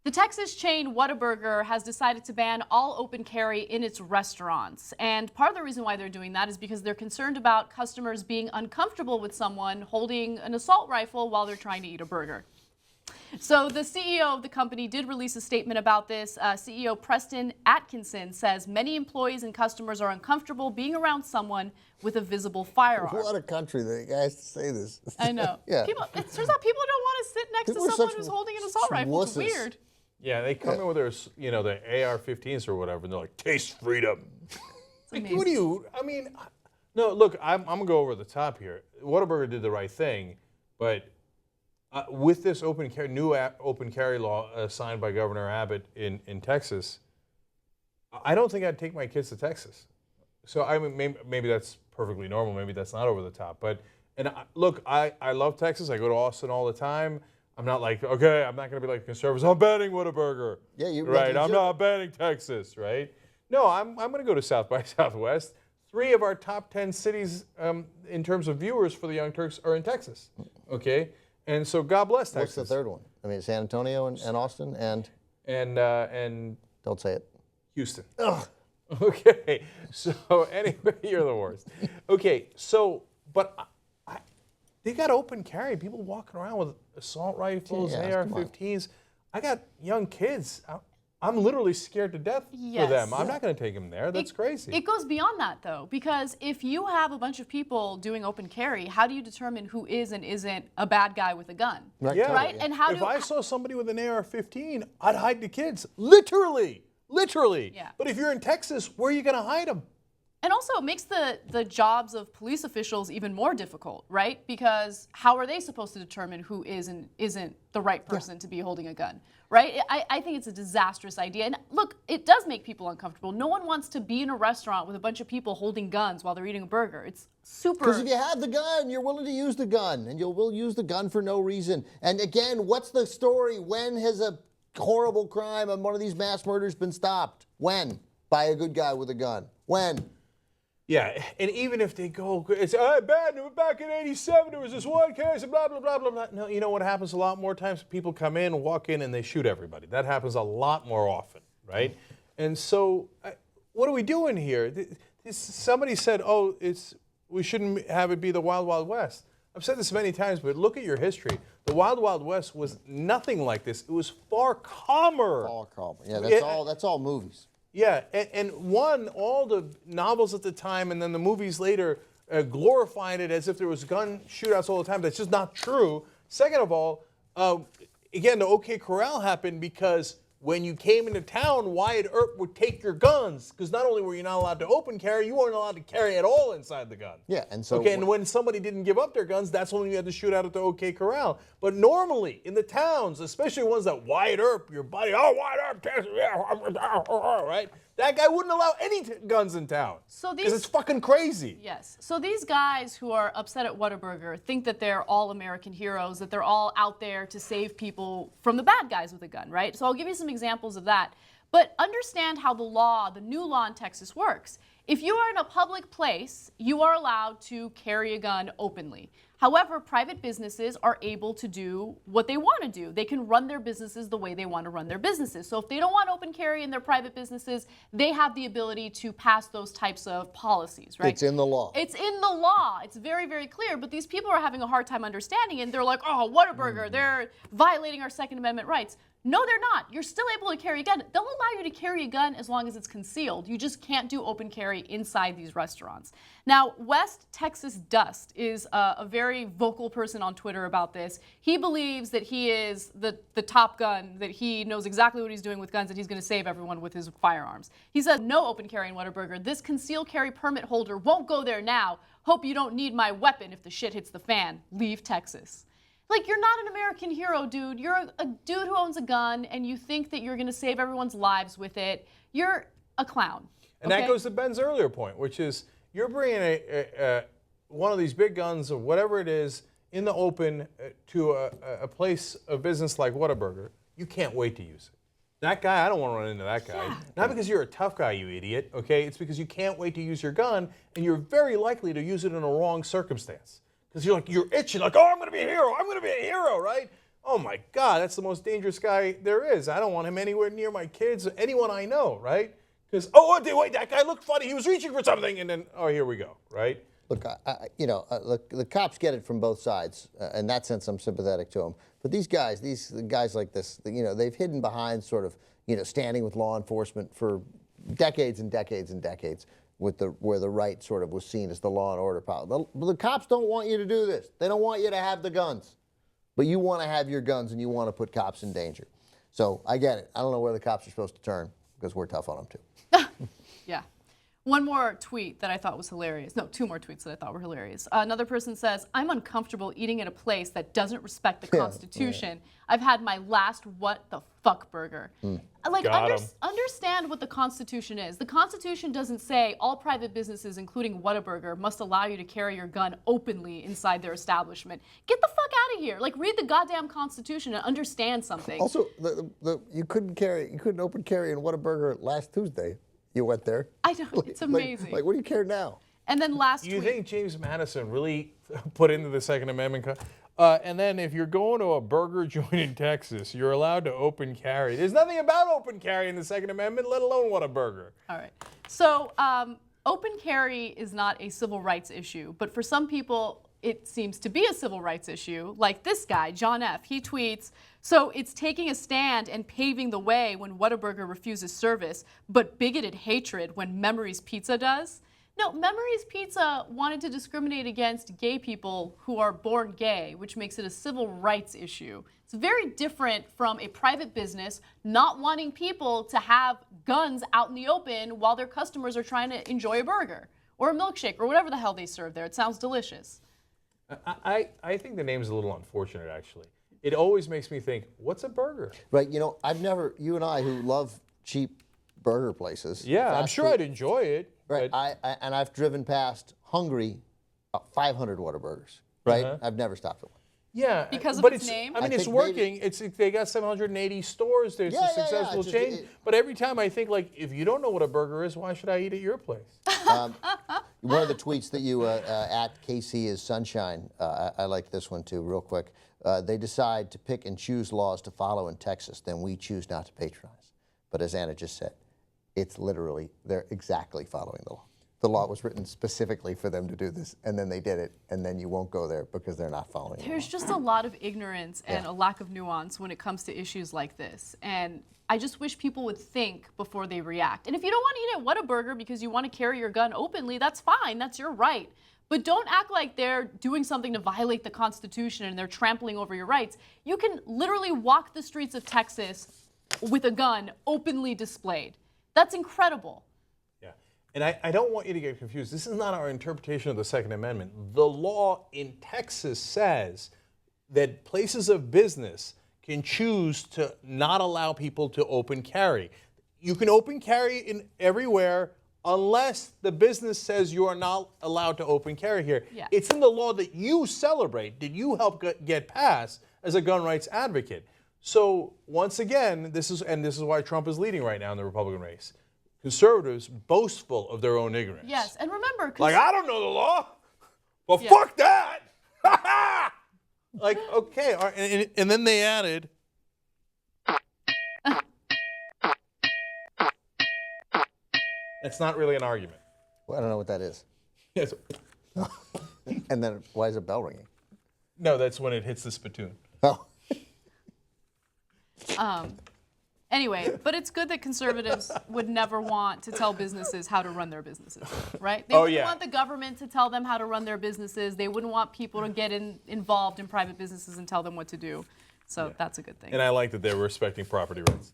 The Texas chain Whataburger has decided to ban all open carry in its restaurants. And part of the reason why they're doing that is because they're concerned about customers being uncomfortable with someone holding an assault rifle while they're trying to eat a burger. So the CEO of the company did release a statement about this. CEO Preston Atkinson says many employees and customers are uncomfortable being around someone with a visible firearm. What a country that has to say this. I know. Yeah. It turns out people don't want to sit next People to are someone such who's holding an assault rifle. It's wusses. weird. Yeah, they come in with their, their AR-15s or whatever, and they're like, taste freedom. Like, what do you, no, look, I'm going to go over the top here. Whataburger did the right thing, but with this new open carry law signed by Governor Abbott in Texas, I don't think I'd take my kids to Texas. So I mean, maybe that's perfectly normal. Maybe that's not over the top. But look, I love Texas. I go to Austin all the time. I'm not like, okay, I'm not going to be like conservatives. I'm banning Whataburger. Yeah, you right. I'm not banning Texas, right? No, I'm going to go to South by Southwest. 3 of our top 10 cities in terms of viewers for the Young Turks are in Texas. Okay, and so God bless Texas. What's the third one? I mean, San Antonio and Austin and don't say it. Houston. Ugh. Okay, so anyway, you're the worst. Okay, so but they got open carry. People walking around with assault rifles, AR-15s. I got young kids. I'm literally scared to death for them. I'm not going to take them there. That's crazy. It goes beyond that, though, because if you have a bunch of people doing open carry, how do you determine who is and isn't a bad guy with a gun? Right. Yeah. Right? And how if I saw somebody with an AR-15, I'd hide the kids. Literally. Yeah. But if you're in Texas, where are you going to hide them? And also, it makes the jobs of police officials even more difficult, right? Because how are they supposed to determine who is and isn't the right person to be holding a gun, right? I think it's a disastrous idea. And look, it does make people uncomfortable. No one wants to be in a restaurant with a bunch of people holding guns while they're eating a burger. It's super... Because if you have the gun, you're willing to use the gun, and you will use the gun for no reason. And again, what's the story? When has a horrible crime on one of these mass murders been stopped? When? By a good guy with a gun. When? Yeah, and even if they go, it's bad. Back in '87, there was this one case, blah blah blah blah blah. No, you know what happens a lot more times? People come in, walk in, and they shoot everybody. That happens a lot more often, right? And so, what are we doing here? Somebody said, "Oh, we shouldn't have it be the Wild Wild West." I've said this many times, but look at your history. The Wild Wild West was nothing like this. It was far calmer. Far calmer. Yeah, that's all movies. Yeah, and all the novels at the time and then the movies later glorified it as if there was gun shootouts all the time. That's just not true. Second of all, again, the OK Corral happened because when you came into town, Wyatt Earp would take your guns because not only were you not allowed to open carry, you weren't allowed to carry at all inside the gun. Yeah, and so... Okay, and when somebody didn't give up their guns, that's when you had to shoot out at the OK Corral. But normally, in the towns, especially ones that Wyatt Earp, your buddy, Wyatt Earp, right? That guy wouldn't allow any guns in town. Because it's fucking crazy. Yes. So these guys who are upset at Whataburger think that they're all American heroes, that they're all out there to save people from the bad guys with a gun, right? So I'll give you some examples of that. But understand how the new law in Texas works. If you are in a public place, you are allowed to carry a gun openly. However, private businesses are able to do what they want to do. They can run their businesses the way they want to run their businesses. So if they don't want open carry in their private businesses, they have the ability to pass those types of policies, right? It's in the law. It's in the law. It's very, very clear. But these people are having a hard time understanding it. And they're like, oh, Whataburger, they're violating our Second Amendment rights. No, they're not. You're still able to carry a gun. They'll allow you to carry a gun as long as it's concealed. You just can't do open carry inside these restaurants. Now, West Texas Dust is a very vocal person on Twitter about this. He believes that he is the top gun, that he knows exactly what he's doing with guns, and he's going to save everyone with his firearms. He says, no open carry in Whataburger. This concealed carry permit holder won't go there now. Hope you don't need my weapon if the shit hits the fan. Leave Texas. Like, you're not an American hero, dude. You're a dude who owns a gun, and you think that you're going to save everyone's lives with it. You're a clown. And that goes to Ben's earlier point, which is you're bringing one of these big guns or whatever it is in the open to a place of business like Whataburger. You can't wait to use it. That guy, I don't want to run into that guy. Yeah. Not because you're a tough guy, you idiot, okay? It's because you can't wait to use your gun, and you're very likely to use it in a wrong circumstance. Because you're itching, like, oh, I'm going to be a hero, right? oh my God, that's the most dangerous guy there is. I don't want him anywhere near my kids or anyone I know, right? Because, wait, that guy looked funny. He was reaching for something. And then, here we go, right? Look, look, the cops get it from both sides. In that sense, I'm sympathetic to them. But these guys like this, they've hidden behind sort of, standing with law enforcement for decades and decades and decades, where the right sort of was seen as the law and order power. The cops don't want you to do this. They don't want you to have the guns. But you want to have your guns and you want to put cops in danger. So I get it. I don't know where the cops are supposed to turn because we're tough on them too. Yeah. One more tweet that I thought was hilarious. No, two more tweets that I thought were hilarious. Another person says, I'm uncomfortable eating at a place that doesn't respect the Constitution. I've had my last what the fuck burger. Like, understand what the Constitution is. The Constitution doesn't say all private businesses, including Whataburger, must allow you to carry your gun openly inside their establishment. Get the fuck out of here. Like, read the goddamn Constitution and understand something. Also, you couldn't open carry in Whataburger last Tuesday. You went there. I know, it's amazing. Like, what do you care now? And then last tweet. You think James Madison really put into the Second Amendment? And then if you're going to a burger joint in Texas, you're allowed to open carry. There's nothing about open carry in the Second Amendment, let alone Whataburger. All right. So open carry is not a civil rights issue, but for some people, it seems to be a civil rights issue. Like this guy, John F., he tweets, so it's taking a stand and paving the way when Whataburger refuses service, but bigoted hatred when Memories Pizza does? No, Memories Pizza wanted to discriminate against gay people who are born gay, which makes it a civil rights issue. It's very different from a private business not wanting people to have guns out in the open while their customers are trying to enjoy a burger or a milkshake or whatever the hell they serve there. It sounds delicious. I think the name's a little unfortunate, actually. It always makes me think, what's a burger? Right, you and I who love cheap burger places. Yeah, I'm sure I'd enjoy it. Right, and I've driven past hungry 500 Whataburgers, right? I've never stopped at one. Yeah, because of but its name? I mean, it's working. They got 780 stores. There's a successful chain. But every time I think, like, if you don't know what a burger is, why should I eat at your place? One of the tweets that you at KC is Sunshine. I like this one too, real quick. They decide to pick and choose laws to follow in Texas, then we choose not to patronize. But as Anna just said, it's literally, they're exactly following the law. The law was written specifically for them to do this, and then they did it, and then you won't go there because they're not following the law. There's just a lot of ignorance and a lack of nuance when it comes to issues like this. And I just wish people would think before they react. And if you don't want to eat at Whataburger because you want to carry your gun openly, that's fine. That's your right. But don't act like they're doing something to violate the Constitution and they're trampling over your rights. You can literally walk the streets of Texas with a gun openly displayed. That's incredible. Yeah, and I don't want you to get confused. This is not our interpretation of the Second Amendment. The law in Texas says that places of business can choose to not allow people to open carry. You can open carry in everywhere unless the business says you are not allowed to open carry here. Yeah. It's in the law that you celebrate, that you help get passed as a gun rights advocate. So once again, this is why Trump is leading right now in the Republican race. Conservatives boastful of their own ignorance. Yes, and remember, like, I don't know the law, but fuck that. Like, okay, all right. And then they added. That's not really an argument. Well, I don't know what that is. Yes. And then why is a bell ringing? No, that's when it hits the spittoon. Oh. Anyway, but it's good that conservatives would never want to tell businesses how to run their businesses, right? They wouldn't want the government to tell them how to run their businesses. They wouldn't want people to get involved in private businesses and tell them what to do. So that's a good thing. And I like that they're respecting property rights.